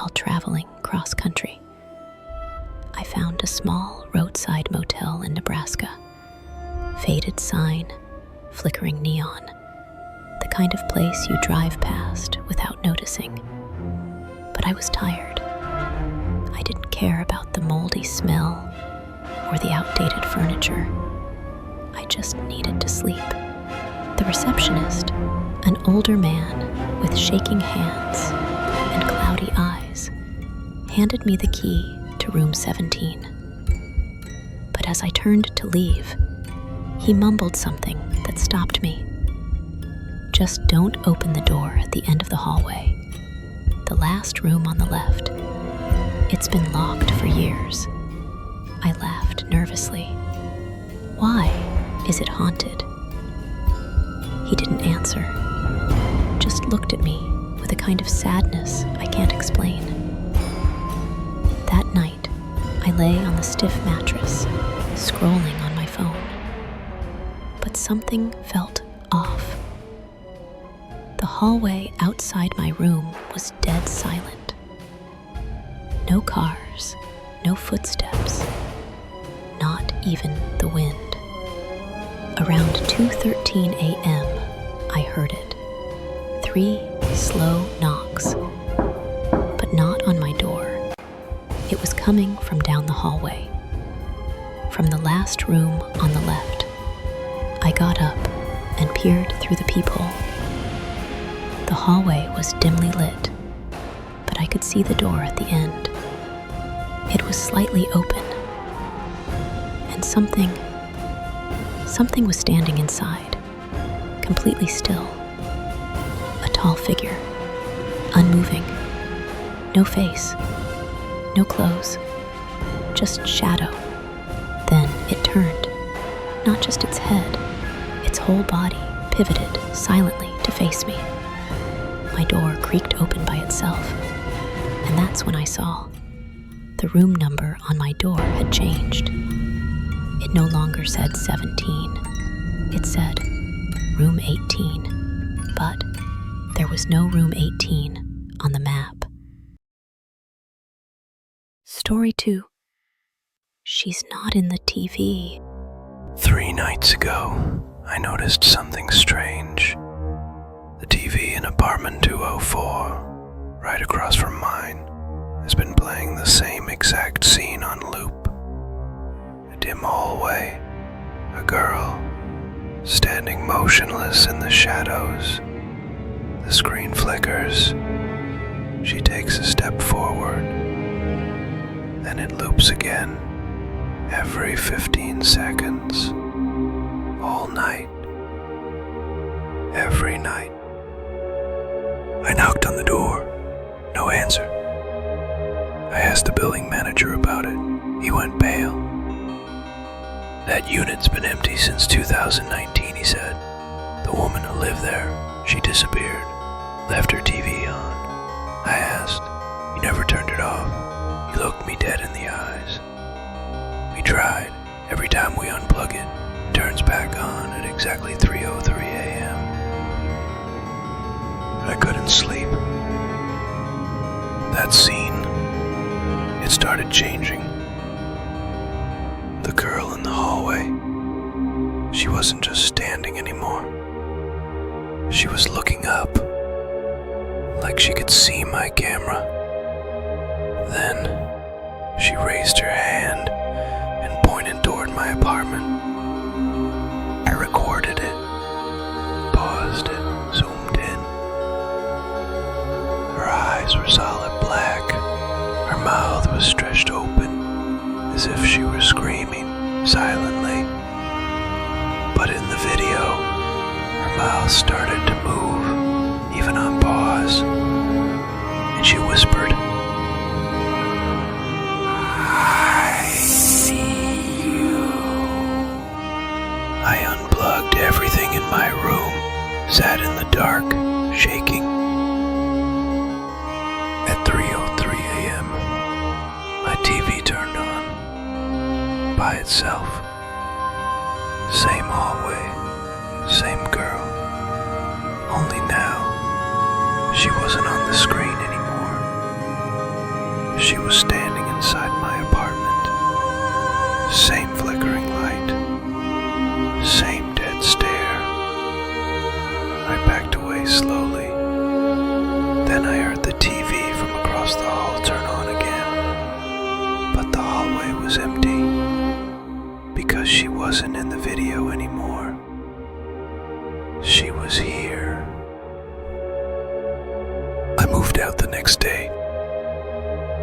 while traveling cross country. I found a small roadside motel in Nebraska. Faded sign, flickering neon, the kind of place you drive past without noticing. But I was tired. I didn't care about the moldy smell or the outdated furniture. I just needed to sleep. The receptionist, an older man with shaking hands and cloudy eyes, handed me the key to room 17. But as I turned to leave, he mumbled something that stopped me. Just don't open the door at the end of the hallway. The last room on the left. It's been locked for years. I laughed nervously. Why? Is it haunted? He didn't answer, just looked at me with a kind of sadness I can't explain. That night, I lay on the stiff mattress, scrolling on my phone. But something felt off. The hallway outside my room was dead silent. No cars, no footsteps, not even the wind. Around 2:13 a.m., I heard it. 3 slow knocks, but not on my door. It was coming from down the hallway, from the last room on the left. I got up and peered through the peephole. The hallway was dimly lit, but I could see the door at the end. It was slightly open, and something was standing inside, completely still. A tall figure, unmoving, no face, no clothes, just shadow. Then it turned, not just its head, its whole body pivoted silently to face me. My door creaked open by itself, and that's when I saw the room number on my door had changed. It no longer said 17. It said room 18, but there was no room 18 on the map. Story 2. She's not in the TV. 3 nights ago, I noticed something strange. The TV in apartment 204, right across from mine, has been playing the same exact scene on loop. A dim hallway, a girl, standing motionless in the shadows. The screen flickers. She takes a step forward. Then it loops again, every 15 seconds. All night. Every night. I knocked on the door. No answer. I asked the building manager about it. He went pale. That unit's been empty since 2019, he said. The woman who lived there, she disappeared, left her TV on. I asked. He never turned it off. He looked me dead in the eyes. We tried. Every time we unplug it, it turns back on at exactly 3:03 a.m. I couldn't sleep. That scene, it started changing. The girl in the hallway, she wasn't just standing anymore. She was looking up, like she could see my camera. Then, she raised her hand and pointed toward my apartment. I recorded it, paused it, zoomed in. Her eyes were solid black. Her mouth was stretched open, as if she were screaming silently. But in the video, her mouth started to move, even on pause, and she whispered, "I see you." I unplugged everything in my room, sat in the dark, shaking. At 3:03 a.m., my TV turned on, by itself. Same hallway, same girl. Only now, she wasn't on the screen anymore. she was standing inside my apartment. Same flickering light, same dead stare. I backed away slowly. Then I heard the TV from across the hall turn on again. But the hallway was empty because she wasn't in the video anymore. She was here. I moved out the next day,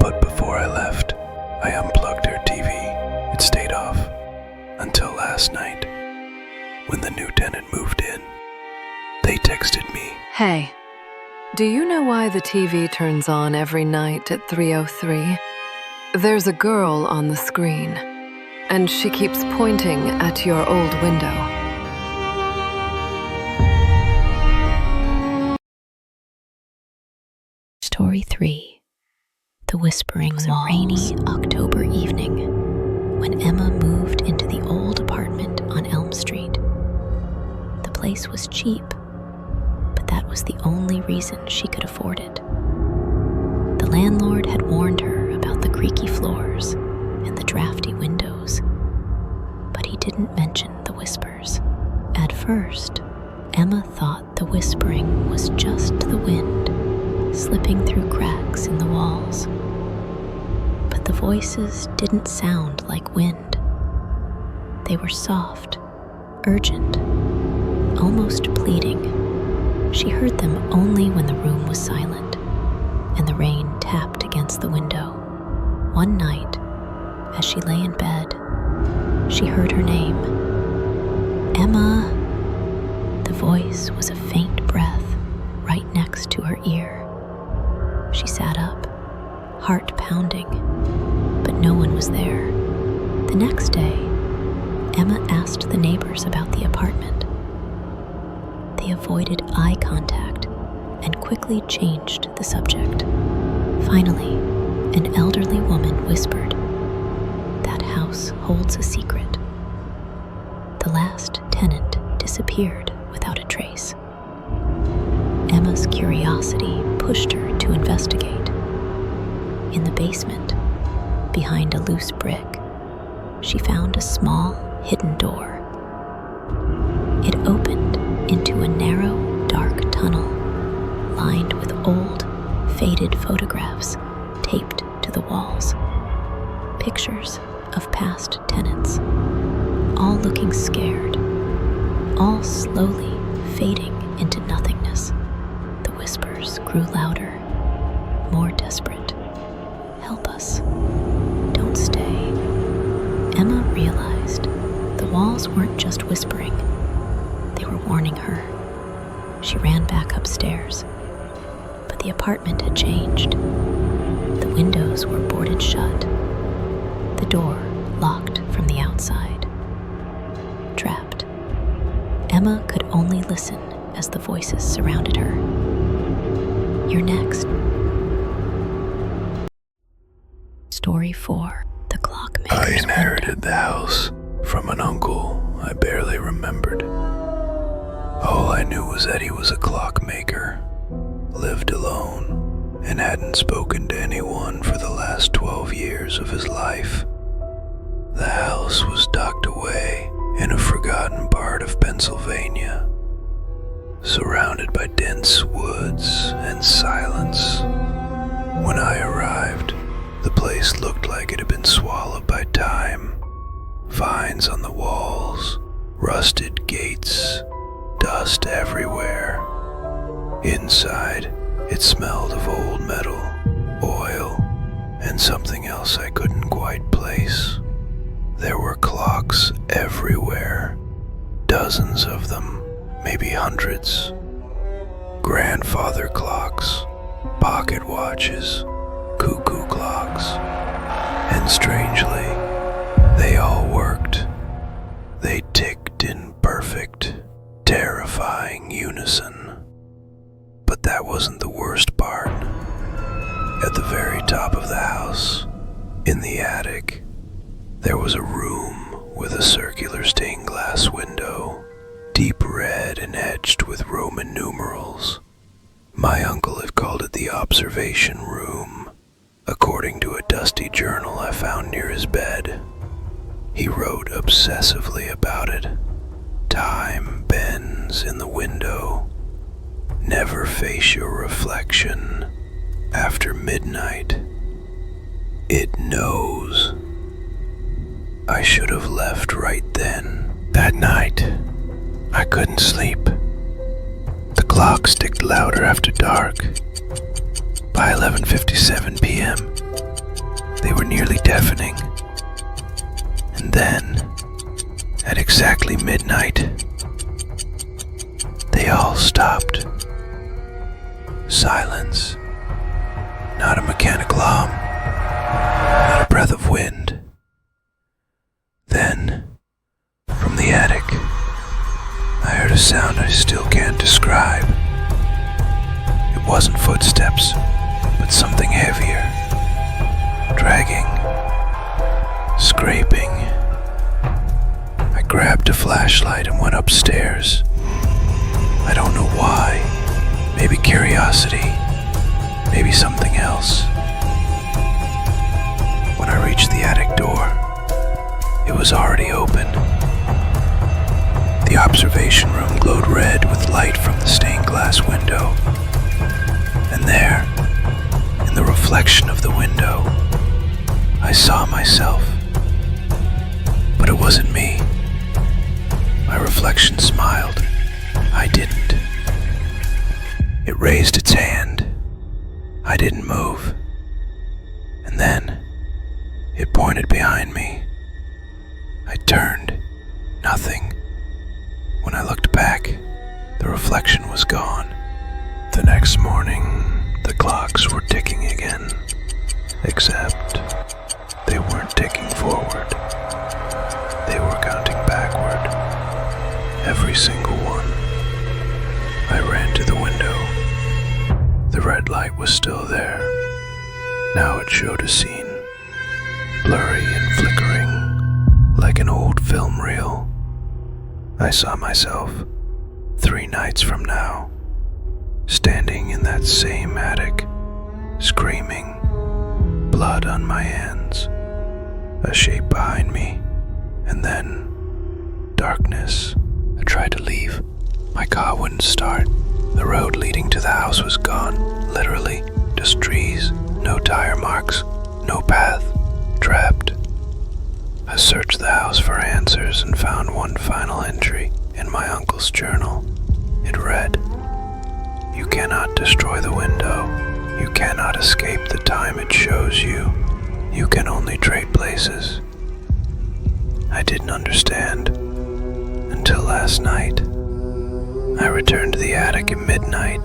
but before I left, I unplugged her TV. It stayed off until last night, when the new tenant moved in. They texted me. Hey, do you know why the TV turns on every night at 3:03? There's a girl on the screen, and she keeps pointing at your old window. Story 3. The Whispering Walls. It was a rainy October evening when Emma moved into the old apartment on Elm Street. The place was cheap, but that was the only reason she could afford it. The landlord had warned her about the creaky floors and the drafty windows, but he didn't mention the whispers. At first, Emma thought the whispering was just the wind slipping through cracks in the walls. But the voices didn't sound like wind. They were soft, urgent, almost pleading. She heard them only when the room was silent and the rain tapped against the window. One night, as she lay in bed, she heard her name. Emma! The voice was a faint breath right next to her ear. She sat up, heart pounding, but no one was there. The next day, Emma asked the neighbors about the apartment. They avoided eye contact and quickly changed the subject. Finally, an elderly woman whispered, "That house holds a secret." The last tenant disappeared without a trace. Emma's curiosity pushed her to investigate. In the basement, behind a loose brick, she found a small, hidden door. It opened into a narrow, dark tunnel lined with old, faded photographs taped to the walls. Pictures of past tenants, all looking scared, all slowly fading into nothingness. The whispers grew louder, more desperate. "Help us. Don't stay." Emma realized the walls weren't just whispering. They were warning her. She ran back upstairs, but the apartment had changed. The windows were boarded shut, the door locked from the outside. Trapped, Emma could only listen as the voices surrounded her. "You're next." Story 4. The Clockmaker. I inherited the house from an uncle I barely remembered. All I knew was that he was a clockmaker, lived alone, and hadn't spoken to anyone for the last 12 years of his life. The house was tucked away in a forgotten part of Pennsylvania, surrounded by dense woods and silence. When I arrived, the place looked like it had been swallowed by time. Vines on the walls, rusted gates, dust everywhere. Inside, it smelled of old metal, oil, and something else I couldn't quite place. There were clocks everywhere, dozens of them, maybe hundreds. Grandfather clocks, pocket watches, cuckoo clocks, and strangely, they all worked. They ticked in perfect, terrifying unison. But that wasn't the worst part. At the very top of the house, in the attic, there was a room with a circular stained glass window, deep red and etched with Roman numerals. My uncle had called it the observation room. According to a dusty journal I found near his bed, he wrote obsessively about it. Time bends in the window. Never face your reflection after midnight. It knows. I should have left right then. That night, I couldn't sleep. The clocks ticked louder after dark. By 11:57 p.m., they were nearly deafening. And then, at exactly midnight, they all stopped. Silence. Not a mechanical hum. Not a breath of wind. Then, from the attic, I heard a sound I still can't describe. It wasn't footsteps, but something heavier. Dragging. Scraping. I grabbed a flashlight and went upstairs. I don't know why. Maybe curiosity. Maybe something else. When I reached the attic door, it was already open. The observation room glowed red with light from the stained glass window. And there, in the reflection of the window, I saw myself. But it wasn't me. My reflection smiled. I didn't. It raised its hand. I didn't move. And then, it pointed behind me. I turned. Nothing. When I looked back, the reflection was gone. The next morning, the clocks were ticking again. Except, they weren't ticking forward. They were counting backward. Every single one. I ran to the window. The red light was still there. Now it showed a scene, blurry and flickering, like an old film reel. I saw myself 3 nights from now, standing in that same attic, screaming, blood on my hands, a shape behind me, and then darkness. I tried to leave. My car wouldn't start. The road leading to the house was gone, literally, just trees, no tire marks, no path, trapped. I searched the house for answers and found one final entry in my uncle's journal. It read, "You cannot destroy the window. You cannot escape the time it shows you. You can only trade places." I didn't understand until last night. I returned to the attic at midnight,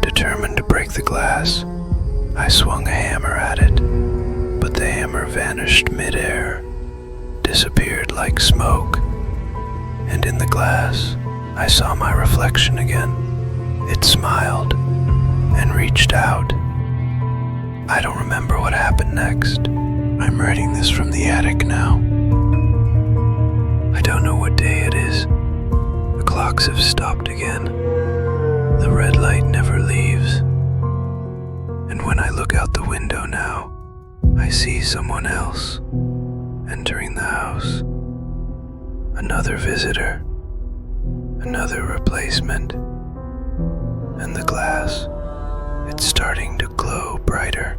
determined to break the glass. I swung a hammer at it, but the hammer vanished midair, disappeared like smoke, and in the glass, I saw my reflection again. It smiled and reached out. I don't remember what happened next. I'm writing this from the attic now. I don't know what day it is. The clocks have stopped again. The red light never leaves. And when I look out the window now, I see someone else entering the house. Another visitor. Another replacement. And the glass, it's starting to glow brighter.